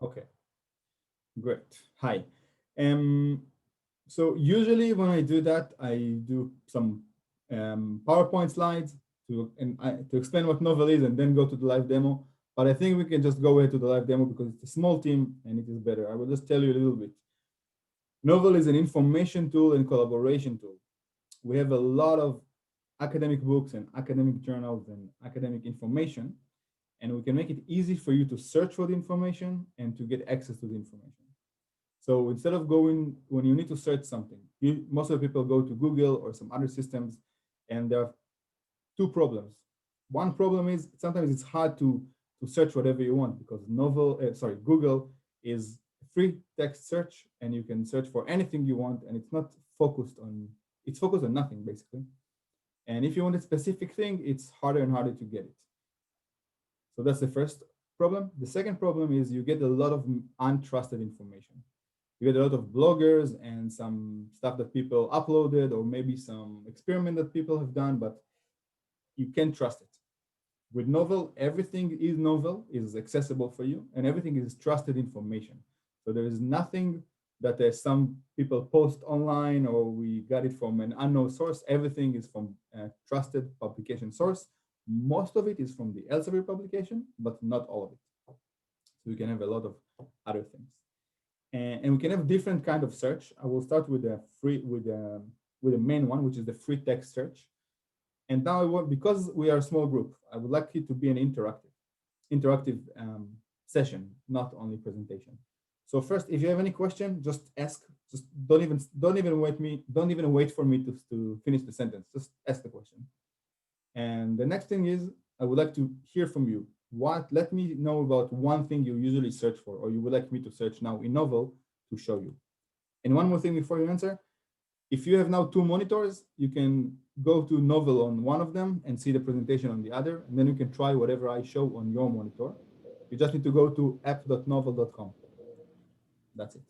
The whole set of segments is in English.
Okay, great. Hi. Um, so usually when I do that, I do some PowerPoint slides to explain what Knovel is and then go to the live demo. But I think we can just go ahead to the live demo because it's a small team and it is better. I will just tell you a little bit. Knovel is an information tool and collaboration tool. We have a lot of academic books and academic journals and academic information, and we can make it easy for you to search for the information and to get access to the information. So instead of going, when you need to search something, most of the people go to Google or some other systems, and there are two problems. One problem is sometimes it's hard to search whatever you want because Google is free text search, and you can search for anything you want, and it's focused on nothing basically. And if you want a specific thing, it's harder and harder to get it. So that's the first problem. The second problem is you get a lot of untrusted information. You get a lot of bloggers and some stuff that people uploaded, or maybe some experiment that people have done, but you can't trust it. With Knovel, everything is Knovel, is accessible for you, and everything is trusted information. So there is nothing that some people post online or we got it from an unknown source. Everything is from a trusted publication source. Most of it is from the Elsevier publication, but not all of it. So we can have a lot of other things. And we can have different kind of search. I will start with the with the main one, which is the free text search. And now because we are a small group, I would like it to be an interactive session, not only presentation. So first, if you have any question, just ask. Just don't even wait for me to finish the sentence. Just ask the question. And the next thing is, I would like to hear from you. Let me know about one thing you usually search for, or you would like me to search now in Knovel to show you. And one more thing before you answer, if you have now two monitors, you can go to Knovel on one of them and see the presentation on the other, and then you can try whatever I show on your monitor. You just need to go to app.knovel.com. That's it.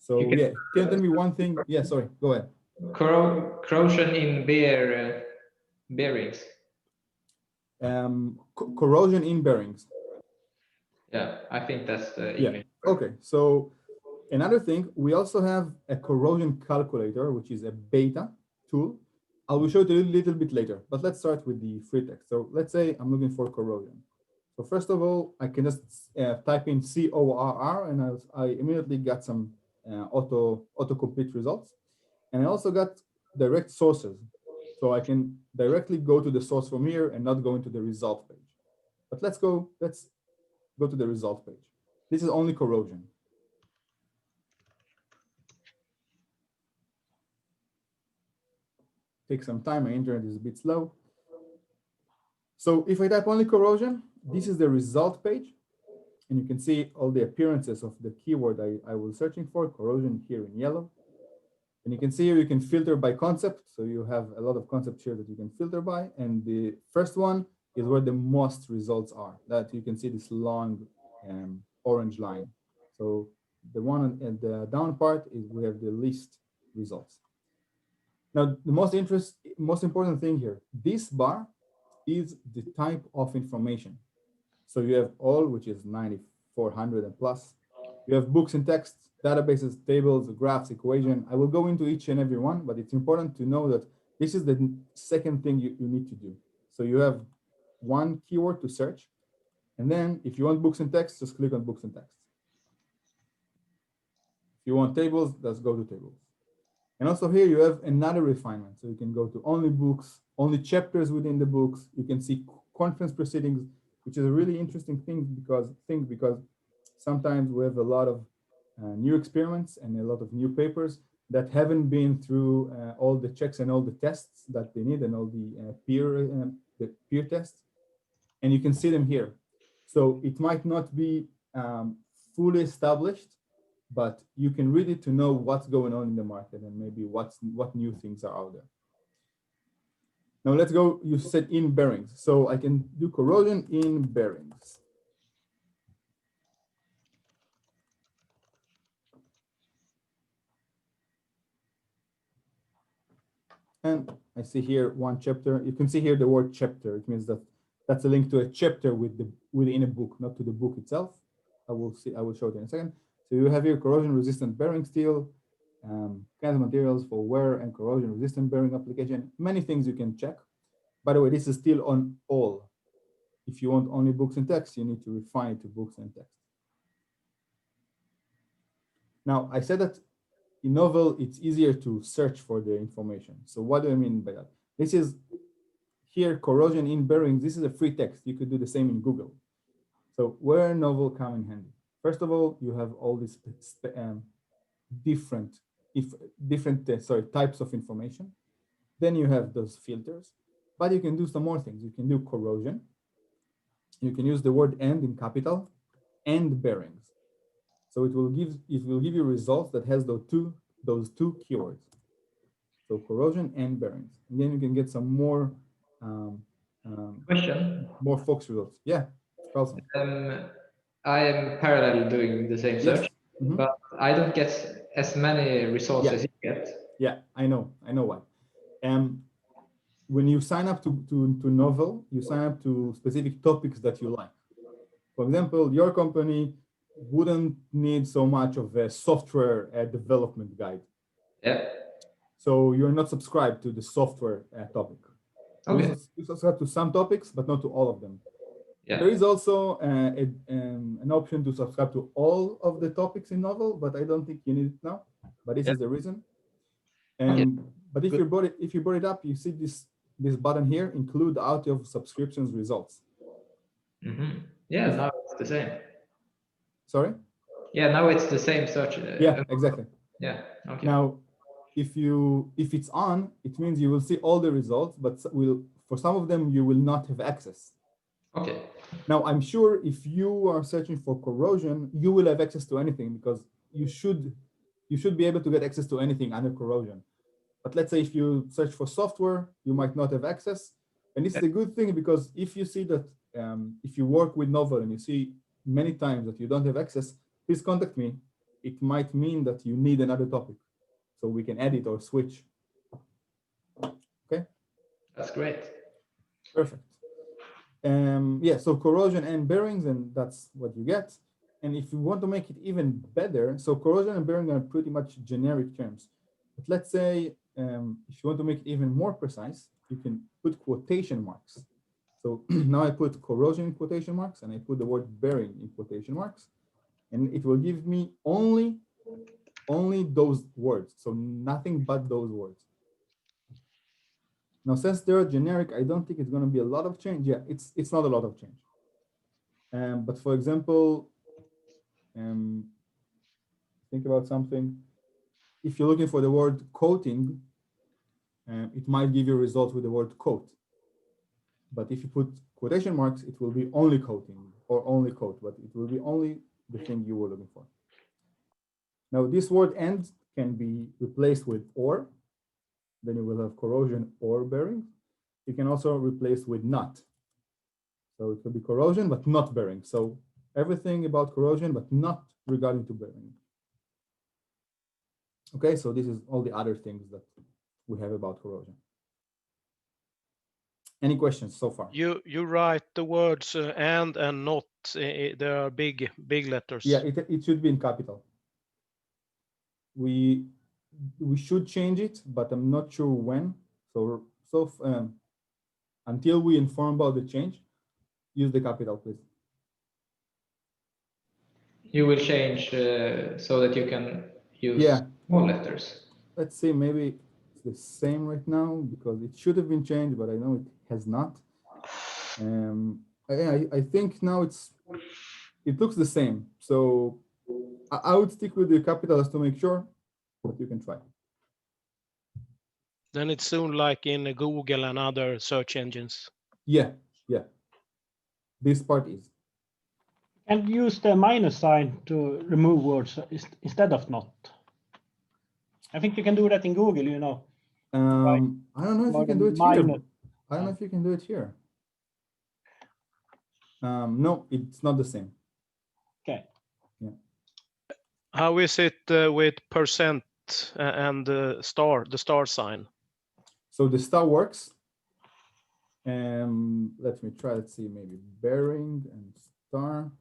You So can yeah, can you tell me one thing? Yeah, sorry, go ahead. corrosion in bearings. Corrosion in bearings. Yeah, I think that's the Yeah, English word. okay. So another thing, we also have a corrosion calculator, which is a beta tool. I will show it a little bit later, but let's start with the free text. So let's say I'm looking for corrosion. So first of all, I can just type in CORR, and I immediately got some autocomplete results. And I also got direct sources. So I can directly go to the source from here and not go into the result page. But let's go to the result page. This is only corrosion. Take some time, my internet is a bit slow. So if I type only corrosion, this is the result page. And you can see all the appearances of the keyword I was searching for, corrosion here in yellow. And you can see here you can filter by concept. So you have a lot of concepts here that you can filter by. And the first one is where the most results are. That you can see this long orange line. So the one at the down part is we have the least results. Now, the most important thing here, this bar is the type of information. So you have all, which is 9,400 and plus. You have books and texts, databases, tables, graphs, equation. I will go into each and every one, but it's important to know that this is the second thing you need to do. So you have one keyword to search. And then if you want books and texts, just click on books and texts. If you want tables, let's go to tables. And also here you have another refinement. So you can go to only books, only chapters within the books. You can see conference proceedings, which is a really interesting thing because sometimes we have a lot of new experiments and a lot of new papers that haven't been through all the checks and all the tests that they need and all the peer tests. And you can see them here. So it might not be fully established, but you can read it to know what's going on in the market and maybe what new things are out there. Now let's go, you said in bearings. So I can do corrosion in bearings. And I see here one chapter. You can see here the word chapter. It means that That's a link to a chapter within a book, not to the book itself. I will show it in a second. So you have here corrosion resistant bearing steel, kinds of materials for wear and corrosion resistant bearing application, many things you can check. By the way, this is still on all. If you want only books and text, you need to refine it to books and text. Now, I said that in Knovel, it's easier to search for the information. So what do I mean by that? This is here, corrosion in bearings. This is a free text. You could do the same in Google. So where Knovel come in handy? First of all, you have all these different types of information. Then you have those filters, but you can do some more things. You can do corrosion. You can use the word "and" in capital, and bearings. So it will give you results that has those two keywords. So corrosion and bearings. And then you can get some more Question. more focused results. Yeah, Carlson. I am parallel doing the same search, but I don't get as many results as you get. Yeah, I know why. When you sign up to Knovel, you sign up to specific topics that you like. For example, your company wouldn't need so much of a software development guide. Yeah. So you're not subscribed to the software topic. Okay. You subscribe to some topics, but not to all of them. Yeah. There is also an option to subscribe to all of the topics in Knovel, but I don't think you need it now. But this is the reason. But if you brought it up, you see this button here, include out of subscriptions results. Yeah, now it's the same. Sorry? Yeah, now it's the same search. Yeah, exactly. Yeah. Okay. Now, if it's on, it means you will see all the results, but for some of them you will not have access. Okay. Now, I'm sure if you are searching for corrosion, you will have access to anything because you should be able to get access to anything under corrosion. But let's say if you search for software, you might not have access. And this is a good thing because if you see that, if you work with Knovel and you see many times that you don't have access, please contact me. It might mean that you need another topic. So we can edit or switch. Okay? That's great. Perfect. Yeah, so corrosion and bearings, and that's what you get. And if you want to make it even better, so corrosion and bearing are pretty much generic terms. But let's say if you want to make it even more precise, you can put quotation marks. So now I put corrosion in quotation marks and I put the word bearing in quotation marks, and it will give me only those words. So nothing but those words. Now, since they're generic, I don't think it's going to be a lot of change. Yeah, it's not a lot of change. But for example, think about something. If you're looking for the word coating, it might give you results with the word coat. But if you put quotation marks, it will be only coating or only coat, but it will be only the thing you were looking for. Now, this word "and" can be replaced with "or." Then you will have corrosion or bearing. You can also replace with "not." So it could be corrosion, but not bearing. So everything about corrosion, but not regarding to bearing. Okay, so this is all the other things that we have about corrosion. Any questions so far? You write the words and not. There are big letters. Yeah, it should be in capital. We should change it, but I'm not sure when. So until we inform about the change, use the capital, please. You will change so that you can use small letters. Let's see, maybe it's the same right now because it should have been changed, but I know it has not. I think now it looks the same. So I would stick with the capitals to make sure, but you can try. Then it's soon like in Google and other search engines. Yeah. This part is. And use the minus sign to remove words instead of not. I think you can do that in Google, you know. I don't know if you can do it here. I don't know if you can do it here. No, it's not the same. Okay. Yeah. How is it with percent and the star sign? So the star works. Let me try. Let's see, maybe bearing and star.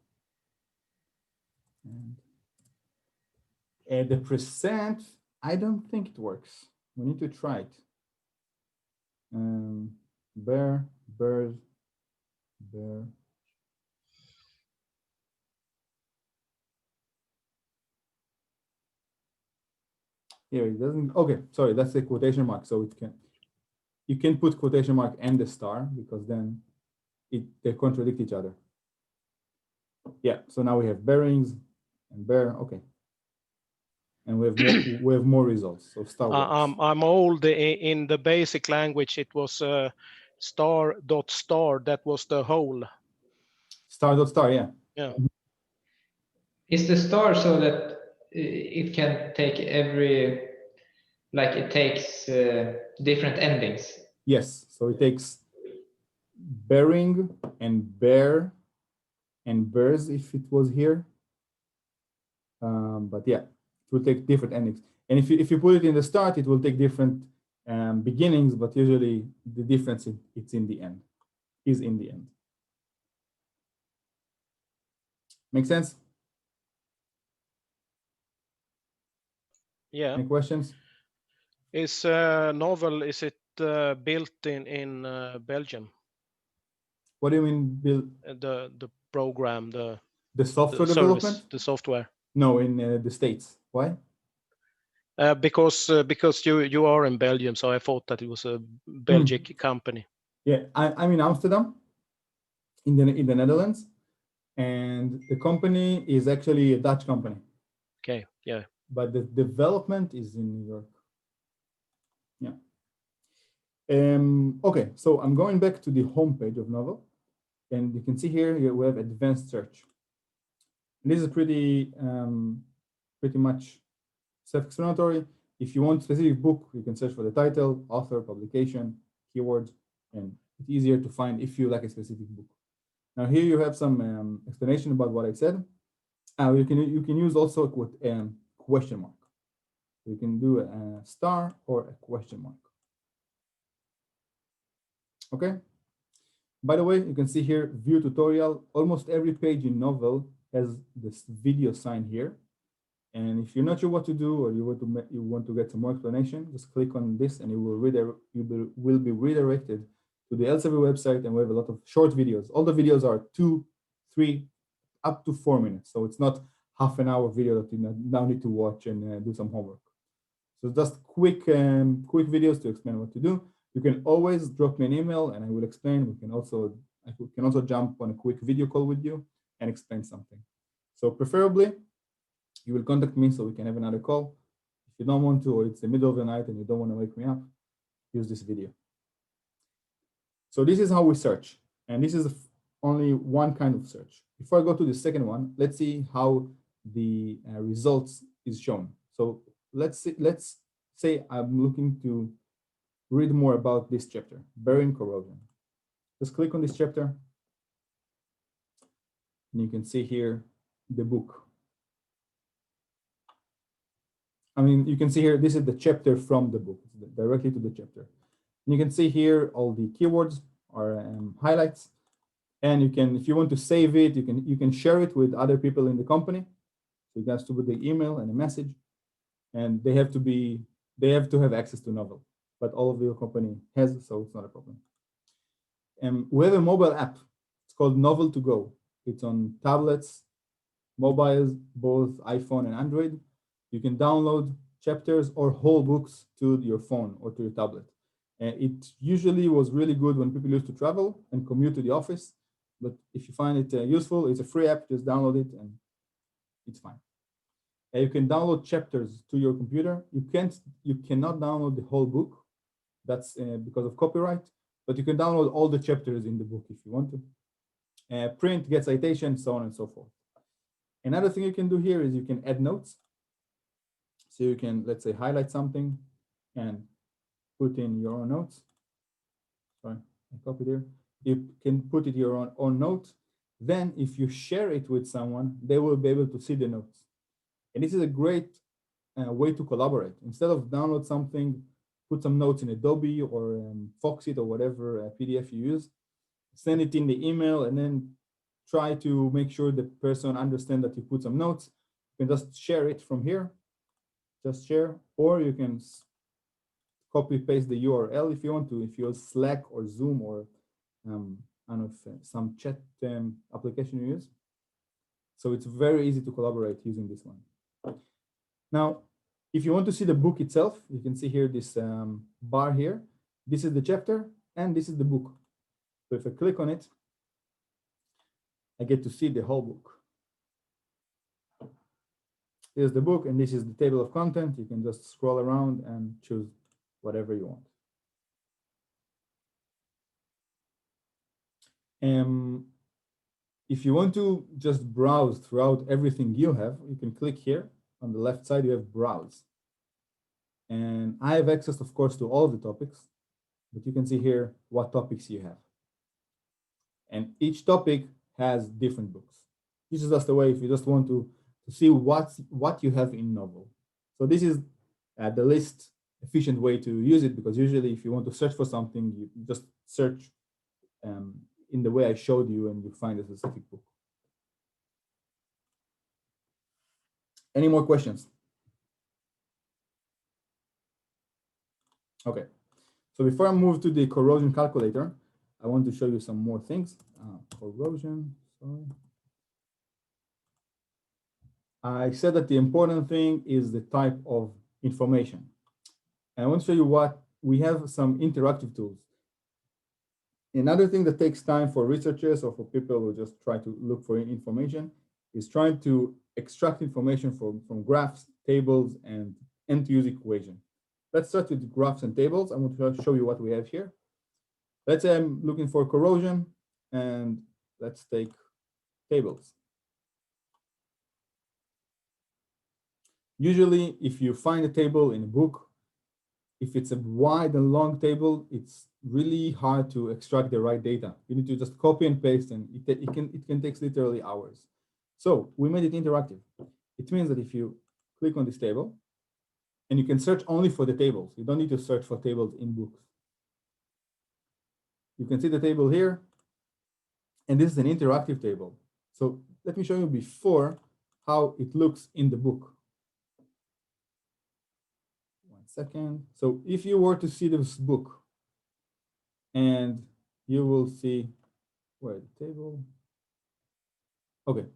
And the percent, I don't think it works. We need to try it. Bear, bear. Here it doesn't. Okay, sorry, that's the quotation mark. So you can put quotation mark and the star because then they contradict each other. Yeah. So now we have bearings and bear. Okay. And we have more results. So star works. I'm old in the basic language. It was star dot star. That was the whole. Star dot star. Yeah. Yeah. Is the star so that it can take it takes different endings? Yes. So it takes bearing and bear and bears if it was here. But yeah, it will take different endings. And if you put it in the start, it will take different beginnings, but usually the difference it's in the end, is in the end. Make sense? Yeah. Any questions? Is Knovel, is it built in Belgium? What do you mean build? The program, The software the development? service, the software. No, in the States. Why? Because you are in Belgium, so I thought that it was a Belgian company. Yeah, I'm in Amsterdam, in the Netherlands, and the company is actually a Dutch company. Okay, yeah. But the development is in New York. Yeah. Okay, so I'm going back to the homepage of Knovel, and you can see here we have advanced search. And this is pretty much self-explanatory. If you want a specific book, you can search for the title, author, publication, keywords, and it's easier to find if you like a specific book. Now here you have some explanation about what I said. You can use also a question mark. You can do a star or a question mark. Okay. By the way, you can see here view tutorial. Almost every page in Knovel has this video sign here. And if you're not sure what to do or you want to get some more explanation, just click on this and you will be redirected to the LKAB website, and we have a lot of short videos. All the videos are 2, 3, up to 4 minutes. So it's not half an hour video that you now need to watch and do some homework. So just quick videos to explain what to do. You can always drop me an email and I will explain. I can also jump on a quick video call with you and explain something. So preferably, you will contact me so we can have another call. If you don't want to, or it's the middle of the night and you don't want to wake me up, use this video. So this is how we search. And this is only one kind of search. Before I go to the second one, let's see how the results is shown. So let's say I'm looking to read more about this chapter, bearing corrosion. Just click on this chapter. And you can see here the book. I mean, you can see here, this is the chapter from the book, directly to the chapter. And you can see here all the keywords or highlights. And you can, if you want to save it, you can share it with other people in the company. So you guys to put the email and a message, and they have to have access to Knovel, but all of your company has, so it's not a problem. We have a mobile app. It's called Knovel to Go. It's on tablets, mobiles, both iPhone and Android. You can download chapters or whole books to your phone or to your tablet. It usually was really good when people used to travel and commute to the office. But if you find it useful, it's a free app. Just download it and it's fine. You can download chapters to your computer. You cannot download the whole book. That's because of copyright. But you can download all the chapters in the book if you want to. Print, get citation, so on and so forth. Another thing you can do here is you can add notes. So you can, let's say, highlight something and put in your own notes. Sorry, I copied here. You can put it your own note. Then if you share it with someone, they will be able to see the notes. And this is a great way to collaborate. Instead of download something, put some notes in Adobe or Foxit or whatever PDF you use, send it in the email, and then try to make sure the person understands that you put some notes. You can just share it from here, just share, or you can copy paste the URL if you want to, if you use Slack or Zoom or I don't know if some chat application you use. So it's very easy to collaborate using this one. Now, if you want to see the book itself, you can see here this bar here. This is the chapter and this is the book. So if I click on it, I get to see the whole book. Here's the book and this is the table of content. You can just scroll around and choose whatever you want. If you want to just browse throughout everything you have, you can click here. On the left side, you have browse. And I have access, of course, to all the topics, but you can see here what topics you have. And each topic has different books. This is just a way if you just want to see what you have in Knovel. So this is the least efficient way to use it, because usually if you want to search for something, you just search in the way I showed you and you find a specific book. Any more questions? Okay, so before I move to the corrosion calculator, I want to show you some more things. Corrosion, sorry. I said that the important thing is the type of information. And I want to show you what we have, some interactive tools. Another thing that takes time for researchers or for people who just try to look for information is trying to extract information from graphs, tables, and end-to-use equation. Let's start with graphs and tables. I want to show you what we have here. Let's say I'm looking for corrosion, and let's take tables. Usually, if you find a table in a book, if it's a wide and long table, it's really hard to extract the right data. You need to just copy and paste, and it can take literally hours. So we made it interactive. It means that if you click on this table, and you can search only for the tables. You don't need to search for tables in books. You can see the table here, and this is an interactive table. So let me show you before how it looks in the book. 1 second. So if you were to see this book, and you will see, where the table? Okay,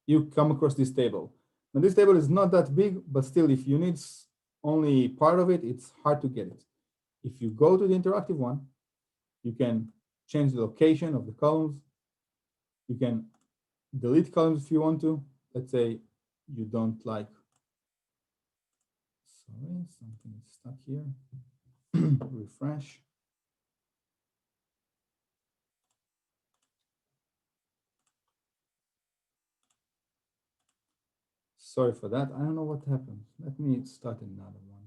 you come across this table. Now this table is not that big, but still, if you need only part of it, it's hard to get it. If you go to the interactive one, you can change the location of the columns. You can delete columns if you want to. Let's say you don't like, sorry, something is stuck here. Refresh. Sorry for that. I don't know what happened. Let me start another one.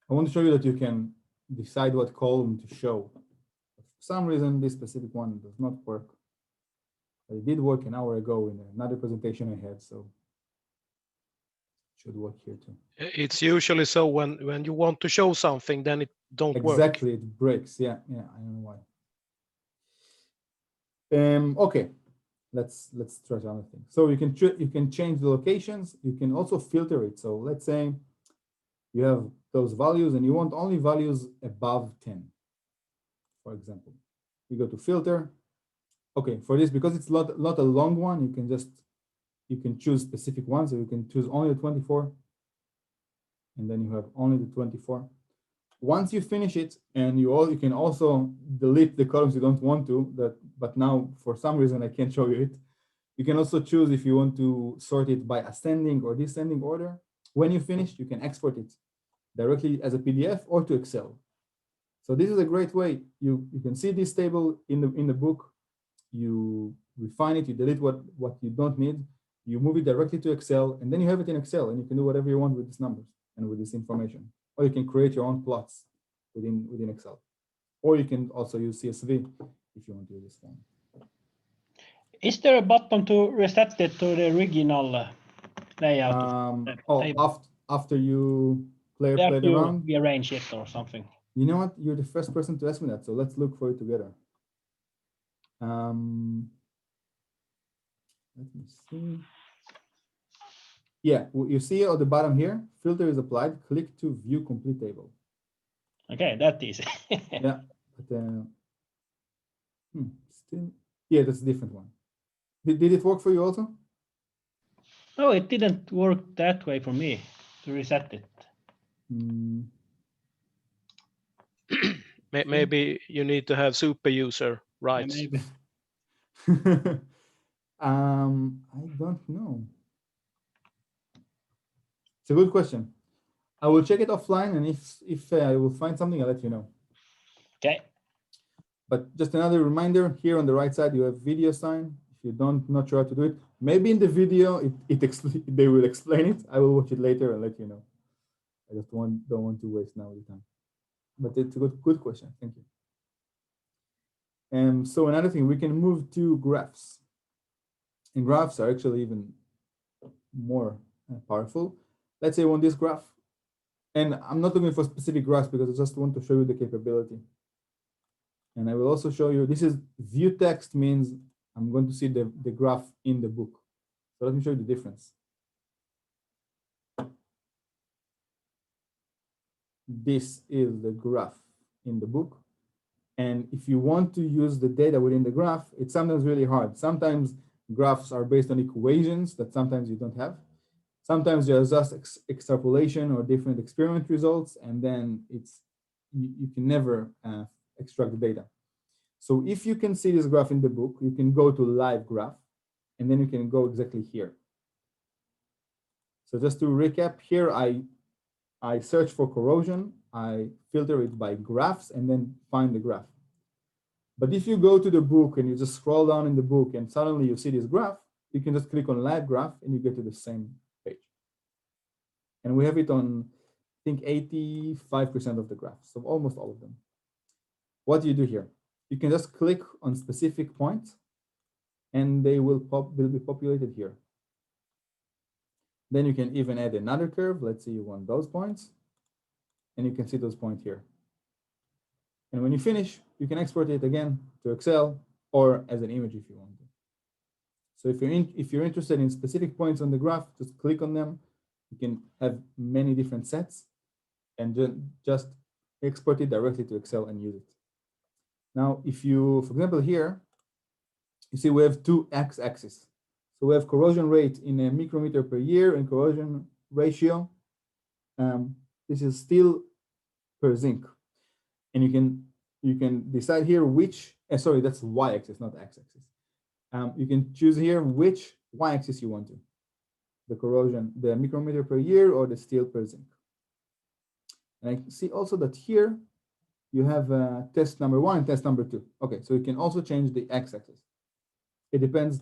I want to show you that you can decide what column to show. For some reason, this specific one does not work. But it did work an hour ago in another presentation I had, so it should work here too. It's usually so when you want to show something, then it don't work. Exactly, it breaks. Yeah, I don't know why. Okay. Let's try another thing. So you can change the locations. You can also filter it. So let's say you have those values and you want only values above 10, for example. You go to filter. Okay, for this, because it's not a long one, you can choose specific ones. So you can choose only the 24, and then you have only the 24. Once you finish it, and you can also delete the columns you don't want to, but now for some reason I can't show you it. You can also choose if you want to sort it by ascending or descending order. When you finish, you can export it directly as a PDF or to Excel. So this is a great way. You can see this table in the book. You refine it, you delete what you don't need, you move it directly to Excel, and then you have it in Excel, and you can do whatever you want with these numbers and with this information. Or you can create your own plots within Excel. Or you can also use CSV if you want to use this one. Is there a button to reset it to the original layout? After you play They have to around. rearrange it or something. You know what? You're the first person to ask me that, so let's look for it together. Let me see. Yeah, you see at the bottom here, filter is applied. Click to view complete table. Okay, that's easy. Yeah, but still, yeah, that's a different one. Did it work for you also? No, it didn't work that way for me to reset it. Maybe you need to have super user rights. Yeah, maybe. I don't know. It's a good question. I will check it offline, and if I will find something, I'll let you know. Okay. But just another reminder, here on the right side, you have video sign. If you not sure how to do it, maybe in the video they will explain it. I will watch it later and let you know. I just don't want to waste now the time. But it's a good question. Thank you. So another thing, we can move to graphs. And graphs are actually even more powerful. Let's say on this graph, and I'm not looking for specific graphs because I just want to show you the capability. And I will also show you, this is view text means I'm going to see the graph in the book. So let me show you the difference. This is the graph in the book. And if you want to use the data within the graph, it's sometimes really hard. Sometimes graphs are based on equations that sometimes you don't have. Sometimes there's just extrapolation or different experiment results, and then you can never extract the data. So if you can see this graph in the book, you can go to live graph, and then you can go exactly here. So just to recap here, I search for corrosion, I filter it by graphs, and then find the graph. But if you go to the book and you just scroll down in the book and suddenly you see this graph, you can just click on live graph and you get to the same page. And we have it on, I think, 85% of the graphs, so almost all of them. What do you do here? You can just click on specific points and they will be populated here. Then you can even add another curve. Let's say you want those points, and you can see those points here. And when you finish, you can export it again to Excel or as an image if you want to. So if you're interested in specific points on the graph, just click on them. You can have many different sets and just export it directly to Excel and use it. Now, if you, for example, here, you see we have two x-axes. So we have corrosion rate in a micrometer per year and corrosion ratio. This is still per zinc. And you can decide here which, sorry, that's y-axis, not x-axis. You can choose here which y-axis you want to. The corrosion, the micrometer per year or the steel per zinc. And I see also that here you have test number 1 and test number 2. Okay, so you can also change the x-axis. It depends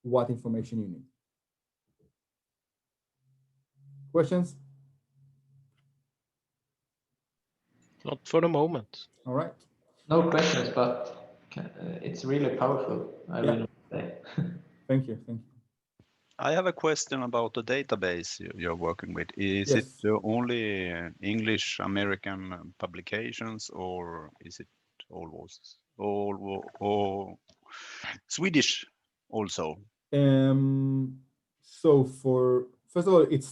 what information you need. Questions? Not for the moment. All right. No questions, but it's really powerful. I really want to say. Thank you. Thank you. I have a question about the database you're working with. Is Yes. it only English American publications, or is it all Swedish also? So first of all, it's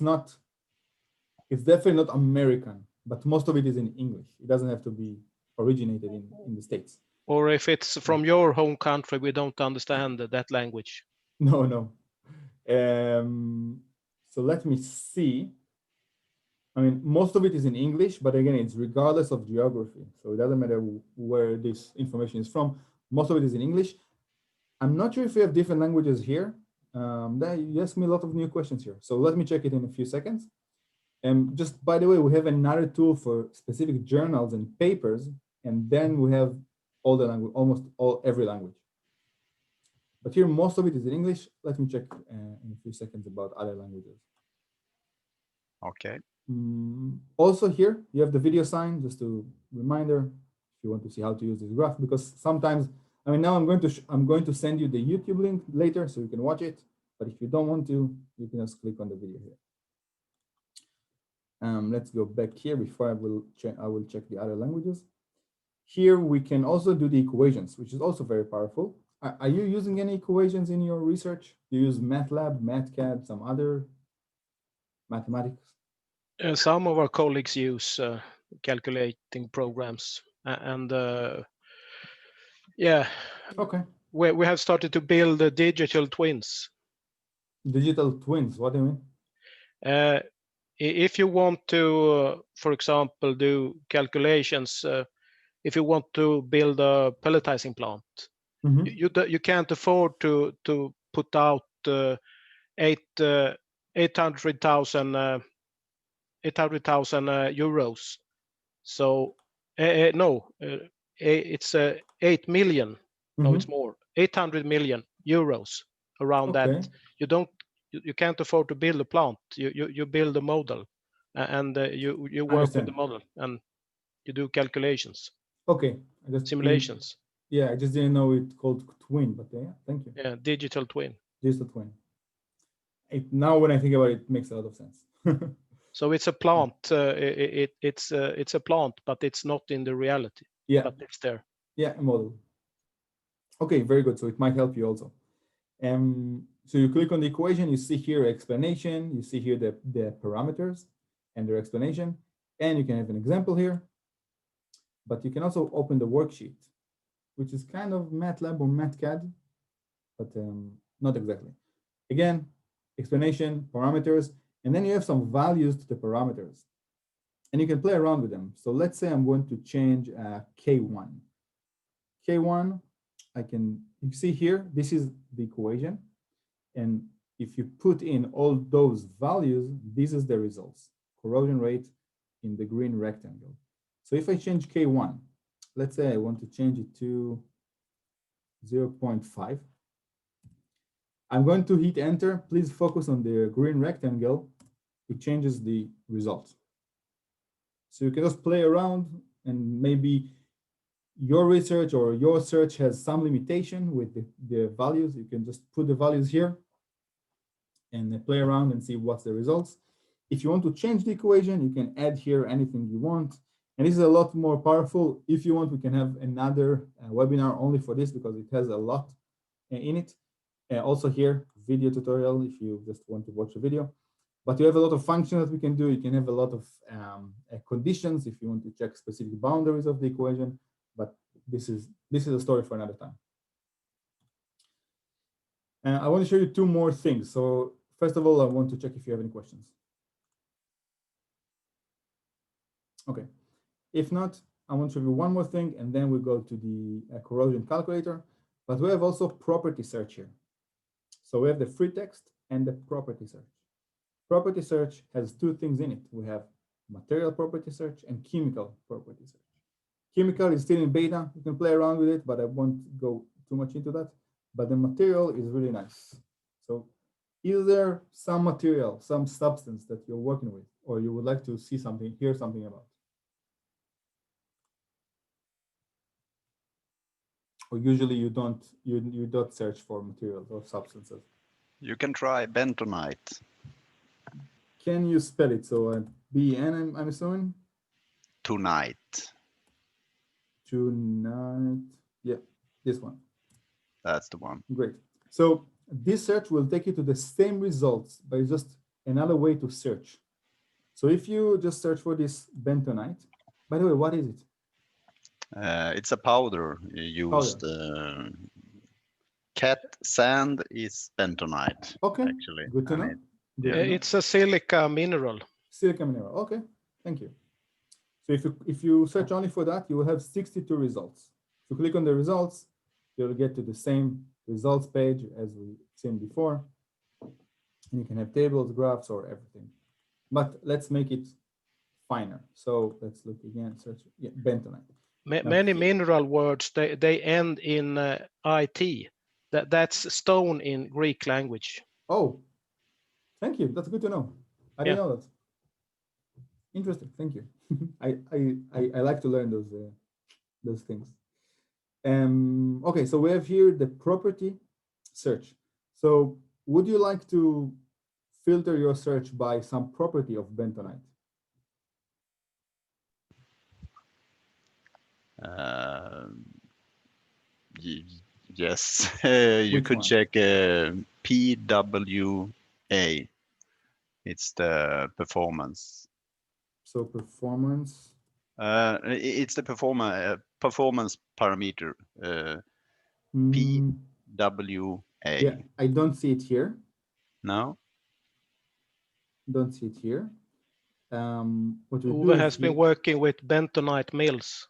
definitely not American, but most of it is in English. It doesn't have to be originated in the States. Or if it's from your home country, we don't understand that language. No. So let me see. I mean, most of it is in English, but again, it's regardless of geography. So it doesn't matter where this information is from. Most of it is in English. I'm not sure if we have different languages here. You asked me a lot of new questions here. So let me check it in a few seconds. And just by the way, we have another tool for specific journals and papers, and then we have all the language, every language. But here, most of it is in English. Let me check in a few seconds about other languages. Okay. Also here, you have the video sign, just a reminder if you want to see how to use this graph, because sometimes, I mean, now I'm going to send you the YouTube link later so you can watch it. But if you don't want to, you can just click on the video here. Let's go back here before I will check the other languages. Here we can also do the equations, which is also very powerful. Are you using any equations in your research? Do you use MATLAB, MATCAD, some other mathematics? Some of our colleagues use calculating programs, and yeah, okay. We have started to build digital twins. Digital twins, what do you mean? If you want to, for example, do calculations, if you want to build a pelletizing plant, you can't afford to put out 800,000 euros. So no, it's 8 million. No, it's more. 800 million euros around that. You can't afford to build a plant. You build a model, and you work with the model and you do calculations. Okay. Simulations. Yeah, I just didn't know it's called twin, but yeah, thank you. Yeah, digital twin. Digital twin. Now when I think about it, it makes a lot of sense. So it's a plant. It's a plant, but it's not in the reality. Yeah. But it's there. Yeah, a model. Okay, very good. So it might help you also. So you click on the equation, you see here explanation, you see here the parameters and their explanation, and you can have an example here. But you can also open the worksheet, which is kind of MATLAB or MATCAD, but not exactly. Again, explanation, parameters, and then you have some values to the parameters. And you can play around with them. So let's say I'm going to change K1. K1, you see here, this is the equation. And if you put in all those values, this is the results. Corrosion rate in the green rectangle. So if I change K1, let's say I want to change it to 0.5. I'm going to hit enter. Please focus on the green rectangle. It changes the result. So you can just play around, and maybe your research or your search has some limitation with the values. You can just put the values here and play around and see what's the results. If you want to change the equation, you can add here anything you want. And this is a lot more powerful. If you want, we can have another webinar only for this because it has a lot in it. Also here, video tutorial if you just want to watch a video. But you have a lot of functions that we can do. You can have a lot of conditions if you want to check specific boundaries of the equation. But this is a story for another time. I want to show you two more things. So first of all, I want to check if you have any questions. Okay. If not, I want to show you one more thing, and then we go to the corrosion calculator. But we have also property search here. So we have the free text and the property search. Property search has two things in it. We have material property search and chemical property search. Chemical is still in beta. You can play around with it, but I won't go too much into that. But the material is really nice. So is there some material, some substance that you're working with, or you would like to see something, hear something about? Or usually you don't search for materials or substances. You can try bentonite. Can you spell it? So B-E-N, I'm assuming? Tonight. Tonight. Yeah, this one. That's the one. Great. So this search will take you to the same results, but it's just another way to search. So if you just search for this bentonite, by the way, what is it? It's a powder used. Cat sand is bentonite. Okay, actually. Good to know. It's a silica mineral. Silica mineral. Okay, thank you. So if you search only for that, you will have 62 results. If you click on the results, you'll get to the same results page as we've seen before. And you can have tables, graphs, or everything. But let's make it finer. So let's look again. Search bentonite. Many mineral words they end in it. That's stone in Greek language. Oh, thank you. That's good to know. I didn't know that. Interesting. Thank you. I like to learn those things. Okay, so we have here the property search. So would you like to filter your search by some property of bentonite? Yes, you Which could one? check PWA. It's the performance. So performance. It's the performance parameter. Mm, PWA. yeah, I don't see it here. No? Don't see it here. What we do Uwe is has been working with bentonite mills.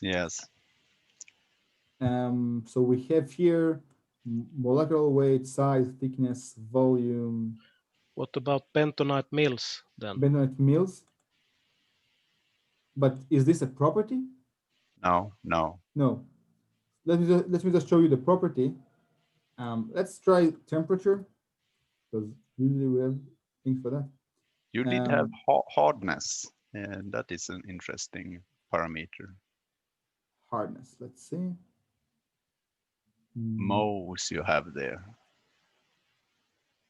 Yes. So we have here molecular weight, size, thickness, volume. What about bentonite mills then? Bentonite mills. But is this a property? No. No. Let me just show you the property. Let's try temperature, because usually we have things for that. You did have hardness, and that is an interesting parameter. Hardness, let's see. Mohs you have there.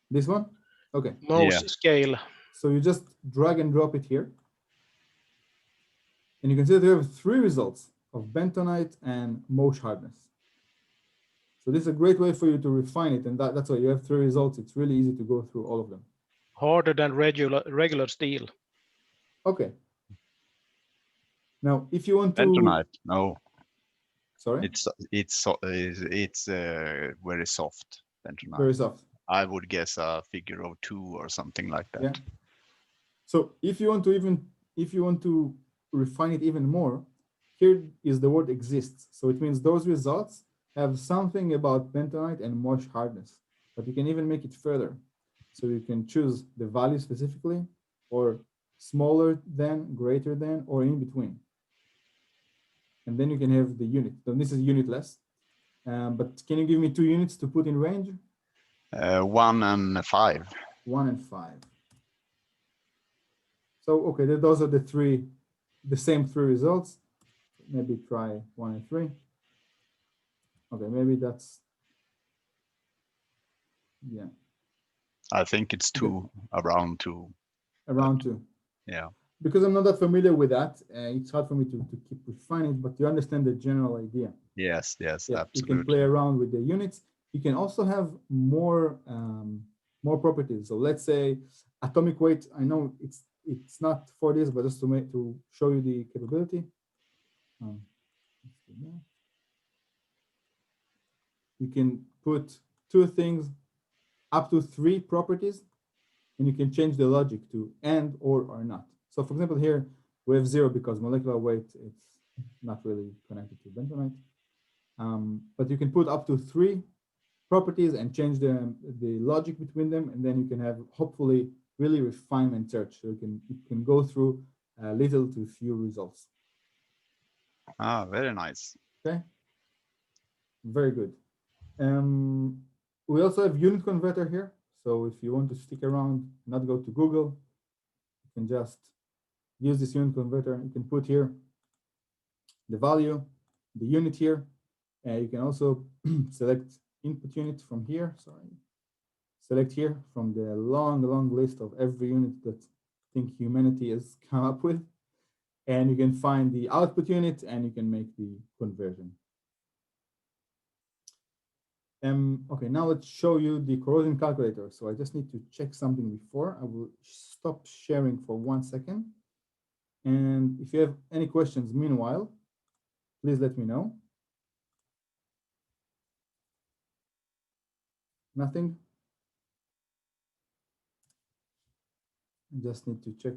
This one? Okay. Mohs scale. So you just drag and drop it here. And you can see that we have 3 results of bentonite and Mohs hardness. So this is a great way for you to refine it. And that's why you have 3 results. It's really easy to go through all of them. Harder than regular steel. Okay. Now, if you want to... Bentonite, no. Sorry? It's very soft, bentonite. Very soft. I would guess a figure of 2 or something like that. Yeah. So if you want to refine it even more, here is the word exists. So it means those results have something about bentonite and Mohs hardness, but you can even make it further. So you can choose the value specifically, or smaller than, greater than, or in between. And then you can have the unit. So this is unitless. But can you give me 2 units to put in range? 1 and 5. 1 and 5. So, okay, those are the same 3 results. Maybe try 1 and 3. Okay, maybe that's, yeah. I think it's 2, around 2. Around 2. Yeah. Because I'm not that familiar with that, it's hard for me to keep refining, but you understand the general idea. Yes, yeah, absolutely. You can play around with the units. You can also have more properties. So let's say atomic weight. I know it's not for this, but just to show you the capability. You can put 2 things, up to 3 properties, and you can change the logic to and or not. So for example, here we have 0 because molecular weight, it's not really connected to bentonite. But you can put up to 3 properties and change the logic between them, and then you can have hopefully really refinement search. So you can go through little to few results. Ah, very nice. Okay, very good. We also have unit converter here. So if you want to stick around, not go to Google, you can just use this unit converter. You can put here the value, the unit here. You can also select input unit from here. Sorry. Select here from the long list of every unit that I think humanity has come up with. And you can find the output unit and you can make the conversion. Okay, now let's show you the corrosion calculator. So I just need to check something before. I will stop sharing for 1 second. And if you have any questions meanwhile, please let me know. Nothing? I just need to check.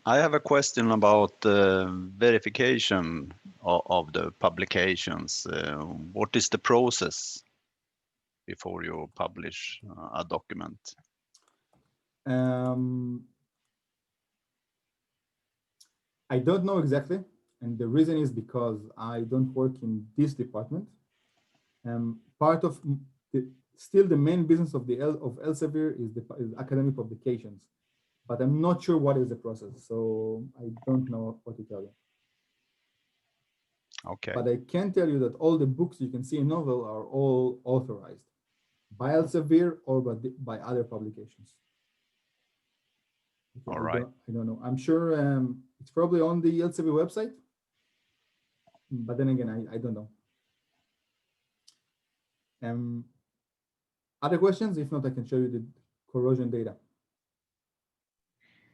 I have a question about verification of the publications. What is the process before you publish a document? I don't know exactly, and the reason is because I don't work in this department. Part of still the main business of Elsevier is academic publications, but I'm not sure what is the process, so I don't know what to tell you. Okay. But I can tell you that all the books you can see in Knovel are all authorized by Elsevier or by other publications. All right. I don't know. I'm sure it's probably on the LKAB website, but then again, I don't know. Other questions? If not, I can show you the corrosion data.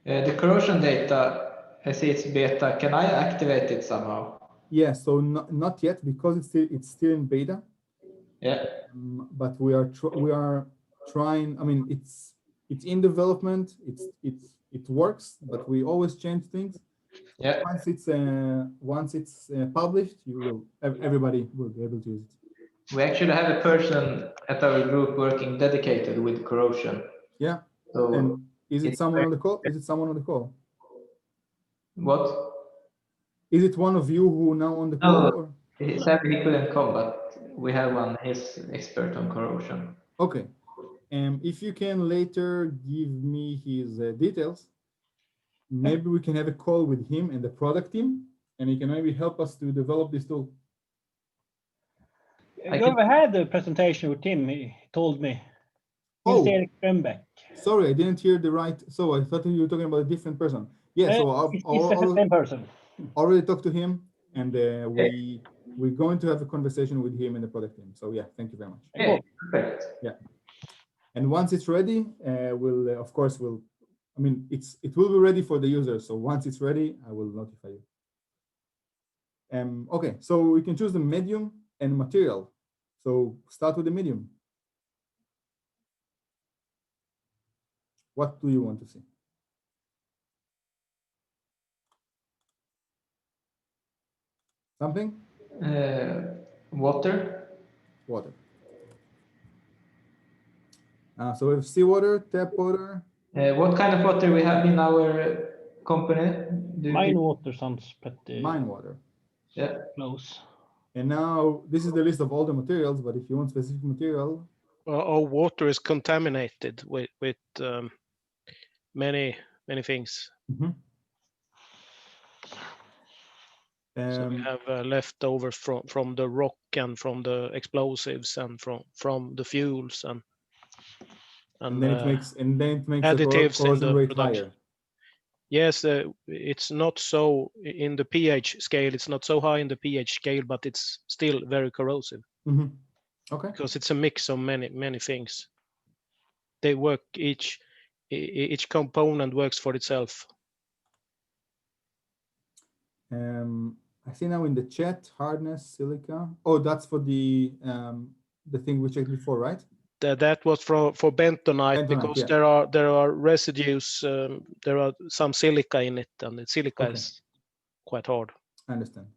The corrosion data, I see it's beta. Can I activate it somehow? Yeah, so not yet because it's still in beta. Yeah. But we are trying. I mean, it's in development. It works, but we always change things. Yeah. Once it's published, everybody will be able to use it. We actually have a person at our group working dedicated with corrosion. Yeah. So and is it someone on the call? Is it someone on the call? What? Is it one of you who now on the call? No, Or? he said he couldn't come, but we have one. He's expert on corrosion. Okay. If you can later give me his details, maybe we can have a call with him and the product team, and he can maybe help us to develop this tool. You ever had a presentation with Tim? He told me. Oh, Erik Strömbeck. sorry, I didn't hear the right. So I thought you were talking about a different person. Yeah, so It's the same person. Already talked to him, and we're going to have a conversation with him and the product team. So yeah, thank you very much. Yeah, perfect. Yeah, and once it's ready, we'll of course I mean, it will be ready for the user. So once it's ready, I will notify you. Okay, so we can choose the medium and material. So start with the medium. What do you want to see? Something? Water. Water. So we have seawater, tap water. What kind of water we have in our company? Mine water sounds pretty Mine water. Yeah. close. And now this is the list of all the materials, but if you want specific material. Our water is contaminated with many things. Mm-hmm. So we have leftovers from the rock and from the explosives and from the fuels and then it makes additives the corrosion rate production. higher. Yes, it's not so in the pH scale. It's not so high in the pH scale, but it's still very corrosive. Mm-hmm. Okay. Because it's a mix of many things. They work each component works for itself. I see now in the chat hardness silica. Oh, that's for the thing we checked before, right? That was for bentonite because yeah. there are residues. There are some silica in it, and the silica is quite hard. I understand.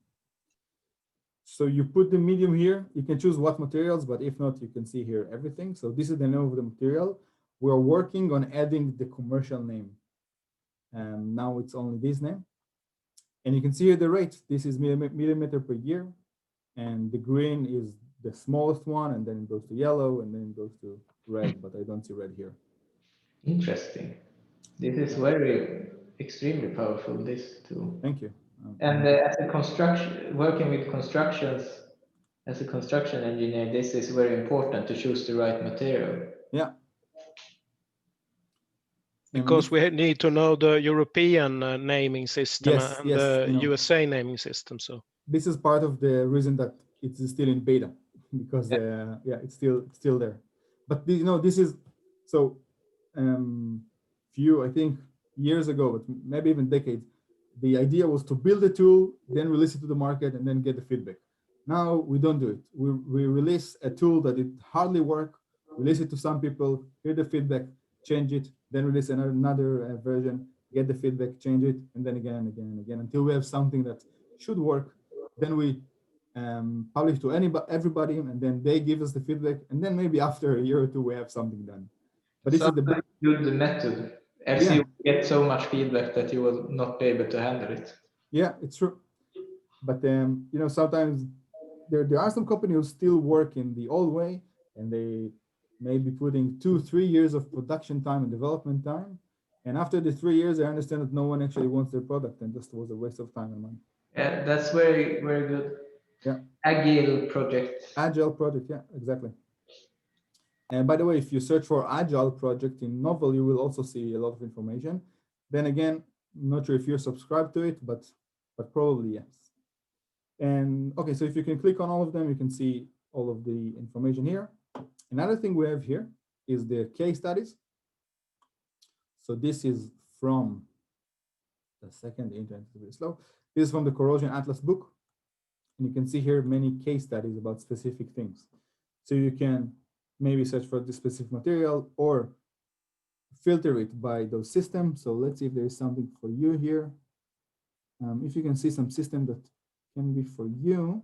So you put the medium here. You can choose what materials, but if not, you can see here everything. So this is the name of the material. We're working on adding the commercial name. Now it's only this name. And you can see here the rate. This is millimeter per year. And the green is the smallest one, and then it goes to yellow, and then it goes to red, but I don't see red here. Interesting. This is extremely powerful, this tool. Thank you. And as a working with constructions, as a construction engineer, this is very important to choose the right material. Yeah. Because we need to know the European naming system and the USA naming system. So this is part of the reason that it's still in beta, because it's still there. But this is so few, I think, years ago, but maybe even decades. The idea was to build a tool, then release it to the market, and then get the feedback. Now we don't do it. We release a tool that it hardly works, release it to some people, hear the feedback, change it, then release another version, get the feedback, change it, and then again and again and again until we have something that should work. Then we publish to everybody, and then they give us the feedback, and then maybe after a year or two we have something done. But this is the good method. Else you get so much feedback that you will not be able to handle it. Yeah, it's true. But sometimes there are some companies who still work in the old way, and they may be putting 2-3 years of production time and development time. And after the 3 years, I understand that no one actually wants their product, and just was a waste of time and money. Yeah, that's very good. Yeah. Agile project. Agile project, yeah, exactly. And by the way, if you search for Agile project in Knovel, you will also see a lot of information. Then again, not sure if you're subscribed to it, but probably yes. And okay, so if you can click on all of them, you can see all of the information here. Another thing we have here is the case studies. So this is from the second, the internet is a bit slow. This is from the Corrosion Atlas book. And you can see here many case studies about specific things. So you can maybe search for the specific material or filter it by those systems. So let's see if there is something for you here. If you can see some system that can be for you,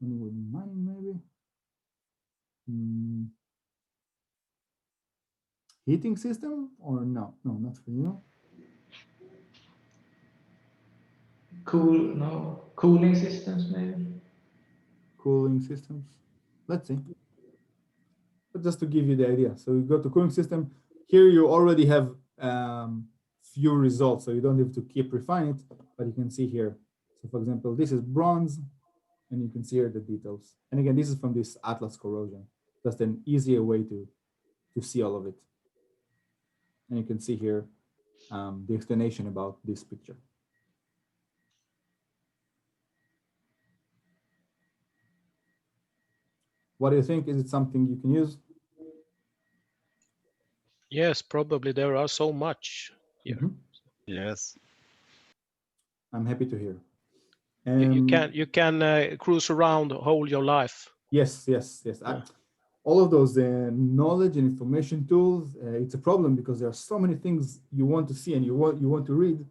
with mine maybe. Heating system or no, not for you. Cooling systems maybe. Cooling systems. Let's see. But just to give you the idea. So you go to cooling system. Here you already have few results, so you don't have to keep refining it, but you can see here. So for example, this is bronze, and you can see here the details. And again, this is from this Atlas Corrosion. Just an easier way to see all of it. And you can see here the explanation about this picture. What do you think? Is it something you can use? Yes, probably there are so much here. Yes. I'm happy to hear. You can cruise around whole your life. Yes. All of those knowledge and information tools, it's a problem because there are so many things you want to see and you want to read.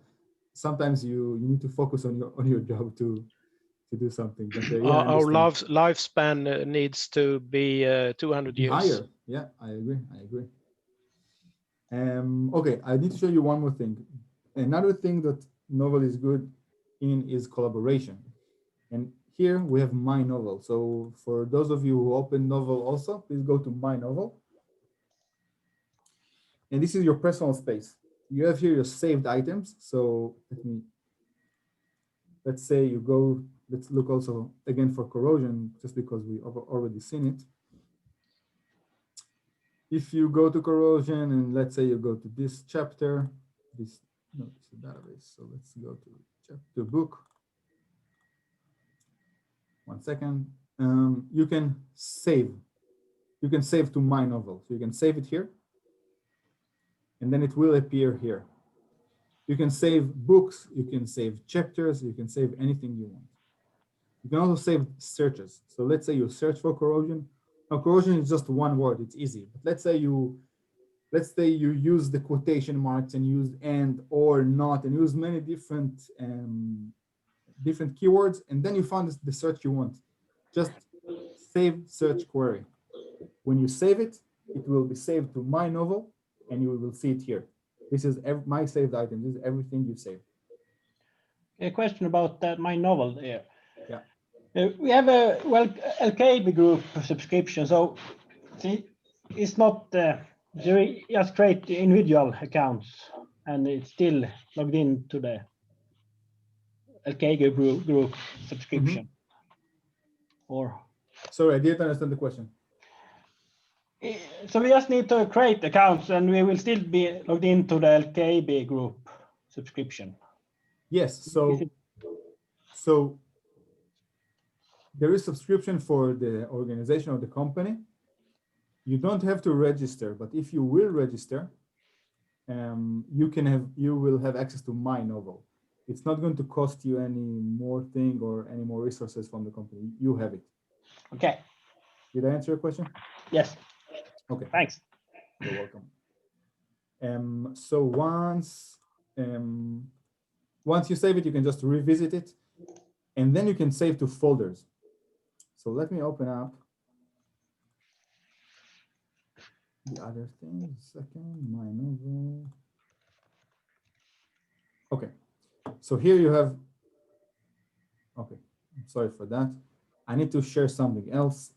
Sometimes you need to focus on your job to do something. But yeah, our lifespan needs to be 200 years. Higher. Yeah, I agree. Okay, I need to show you one more thing. Another thing that Knovel is good in is collaboration. And here we have My Knovel. So for those of you who open Knovel also, please go to My Knovel. And this is your personal space. You have here your saved items. So let's say you go, let's look also again for corrosion, just because we have already seen it. If you go to corrosion and let's say you go to this chapter, this is a database. So let's go to chapter book. 1 second. You can save. You can save to My Knovel. So you can save it here. And then it will appear here. You can save books, you can save chapters, you can save anything you want. You can also save searches. So let's say you search for corrosion. Now corrosion is just one word, it's easy. But let's say you use the quotation marks and use and or not and use many different keywords, and then you found the search you want. Just save search query. When you save it, it will be saved to My Knovel, and you will see it here. This is my saved item. This is everything you saved. A question about that My Knovel there. Yeah. We have a LKAB group subscription, so it's not just create individual accounts and it's still logged into the LKAB group subscription. Or sorry, I didn't understand the question. So we just need to create accounts and we will still be logged into the LKAB group subscription. Yes, so there is subscription for the organization or the company. You don't have to register, but if you will register, you will have access to My Knovel. It's not going to cost you any more thing or any more resources from the company. You have it. Okay. Did I answer your question? Yes. Okay. Thanks. You're welcome. So once you save it, you can just revisit it, and then you can save to folders. So let me open up the other thing. Second, My Knovel. Okay. So here you have. Okay. I'm sorry for that. I need to share something else,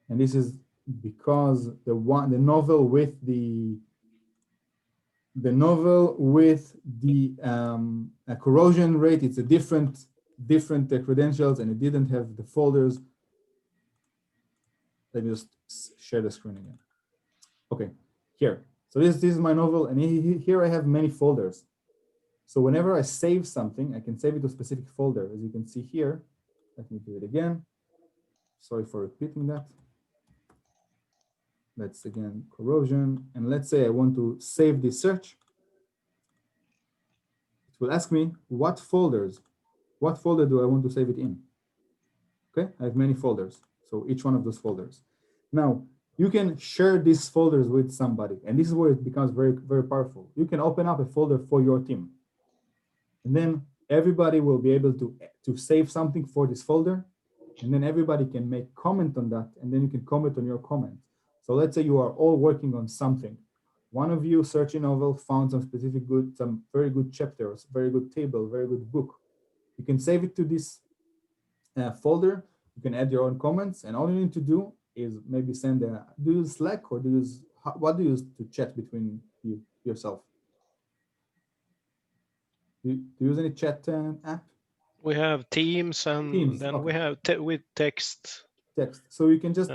and this is because the novel with the corrosion rate, it's a different credentials, and it didn't have the folders. Let me just share the screen again. Okay, here. So this is My Knovel, and here I have many folders. So whenever I save something, I can save it to a specific folder. As you can see here, let me do it again. Sorry for repeating that. Let's again, corrosion. And let's say I want to save this search. It will ask me what folder do I want to save it in? Okay, I have many folders. So each one of those folders. Now, you can share these folders with somebody. And this is where it becomes very, very powerful. You can open up a folder for your team. And then everybody will be able to save something for this folder. And then everybody can make comment on that. And then you can comment on your comment. So let's say you are all working on something. One of you searching Knovel found some very good chapters, very good table, very good book. You can save it to this folder. You can add your own comments, and all you need to do is maybe send do you use Slack, or what do you use to chat between yourself? Do you use any chat app? We have Teams, and then okay. we have with text. So you can just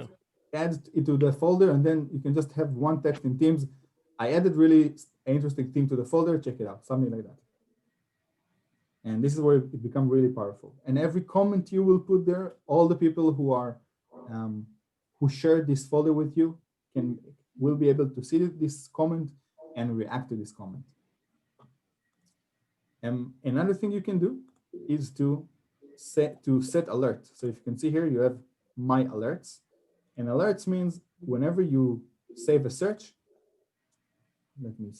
add it to the folder, and then you can just have one text in Teams. I added really interesting thing to the folder, check it out, something like that. And this is where it becomes really powerful. And every comment you will put there, all the people who are who share this folder with you will be able to see this comment and react to this comment. Another thing you can do is to set alerts. So if you can see here, you have my alerts. And alerts means whenever you save a search, let me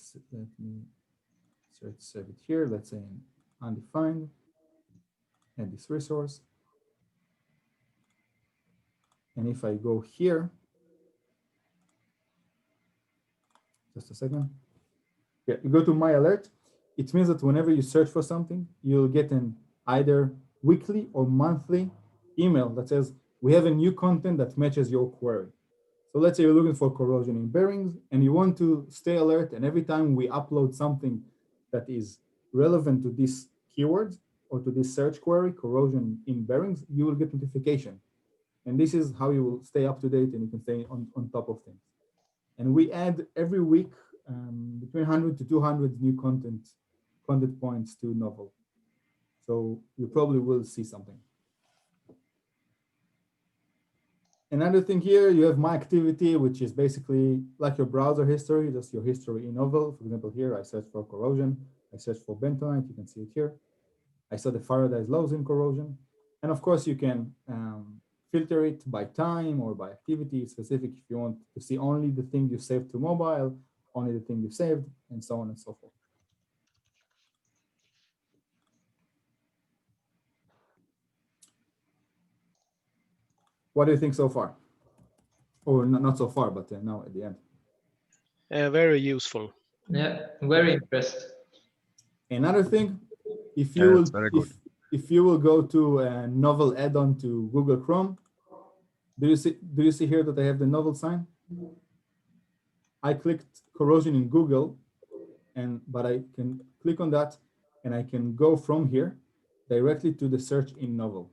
save it here. Let's say in undefined, add this resource. And if I go here, just a second. Yeah, you go to my alert. It means that whenever you search for something, you'll get an either weekly or monthly email that says, we have a new content that matches your query. So let's say you're looking for corrosion in bearings and you want to stay alert, and every time we upload something that is relevant to this keyword or to this search query, corrosion in bearings, you will get notification. And this is how you will stay up to date and you can stay on top of things. And we add every week between 100 to 200 new content points to Knovel. So you probably will see something. Another thing here, you have my activity, which is basically like your browser history, just your history in Knovel. For example, here I search for corrosion, I search for bentonite, you can see it here. I saw the Faraday's laws in corrosion. And of course, you can filter it by time or by activity specific if you want to see only the thing you saved to mobile, only the thing you saved, and so on and so forth. What do you think so far? Or not so far, but now at the end. Very useful. Yeah, very impressed. Another thing, if you will go to a Knovel add-on to Google Chrome, do you see here that I have the Knovel sign? I clicked corrosion in Google, but I can click on that and I can go from here directly to the search in Knovel.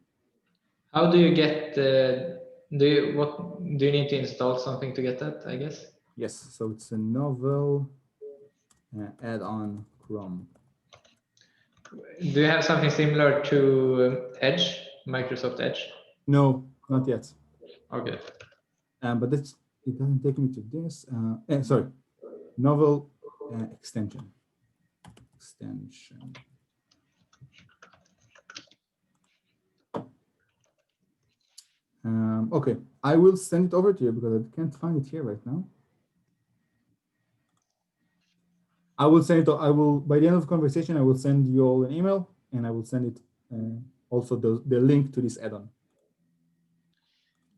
How do you get do you need to install something to get that, I guess? Yes, so it's a Knovel add-on Chrome. Do you have something similar to Edge, Microsoft Edge? No, not yet. Okay. But it doesn't take me to this. Sorry, Knovel extension. Okay, I will send it over to you because I can't find it here right now. I will send it. By the end of the conversation, I will send you all an email, and I will send it also the link to this add-on.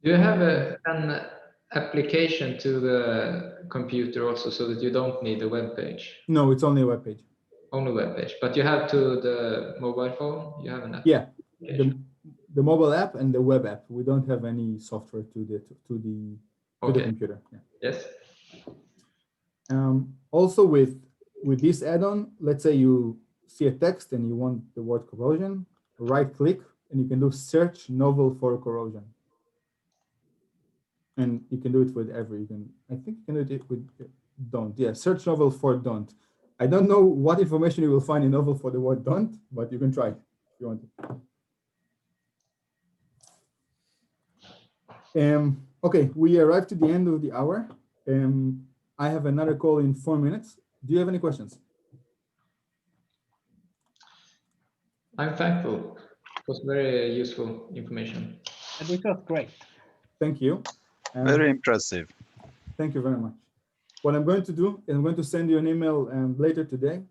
Do you have an application to the computer also, so that you don't need a web page? No, it's only a web page. Only web page, but you have to the mobile phone. You have an app. Yeah, the mobile app and the web app. We don't have any software to the computer. Yeah. Yes. Also with this add-on, let's say you see a text and you want the word corrosion, right click and you can do search Knovel for corrosion. And you can do it with I think you can do it with don't. Yeah, search Knovel for don't. I don't know what information you will find in Knovel for the word don't, but you can try if you want to. Okay, we arrived to the end of the hour. I have another call in 4 minutes. Do you have any questions? I'm thankful. It was very useful information. And it was great. Thank you. Very impressive. Thank you very much. What I'm going to do is I'm going to send you an email later today.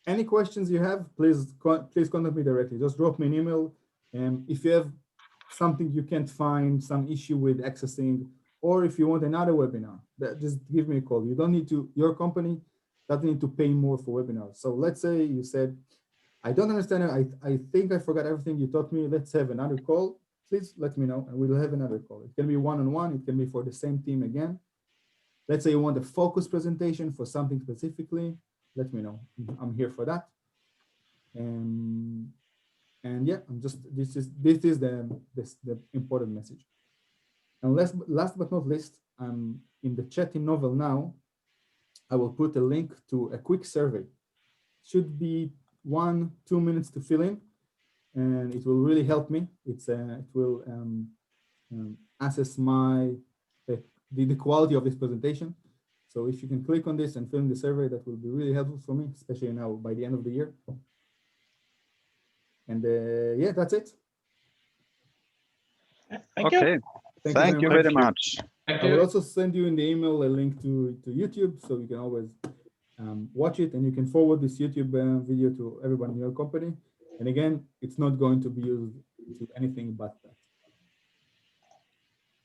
Any questions you have, please contact me directly. Just drop me an email. If you have something you can't find, some issue with accessing, or if you want another webinar, just give me a call. You don't need to, your company doesn't need to pay more for webinars. So let's say you said, I don't understand it. I think I forgot everything you taught me. Let's have another call. Please let me know and we'll have another call. It can be one-on-one. It can be for the same team again. Let's say you want a focus presentation for something specifically. Let me know. I'm here for that. And yeah, this is the important message. And last but not least, in the chat in Knovel now, I will put a link to a quick survey. Should be 1-2 minutes to fill in, and it will really help me. It will assess the quality of this presentation. So if you can click on this and fill in the survey, that will be really helpful for me, especially now by the end of the year. And yeah, that's it. Thank you. Okay. Thank you very much. Thank I will you. also send you in the email a link to YouTube, so you can always watch it, and you can forward this YouTube video to everyone in your company. And again, it's not going to be used to anything but that.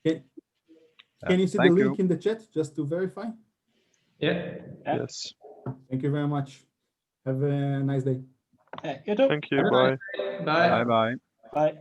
Okay. Can you see the link in the chat just to verify? Yeah. Yes. Thank you very much. Have a nice day. You too. Thank you. Bye. Bye. Bye bye. Bye.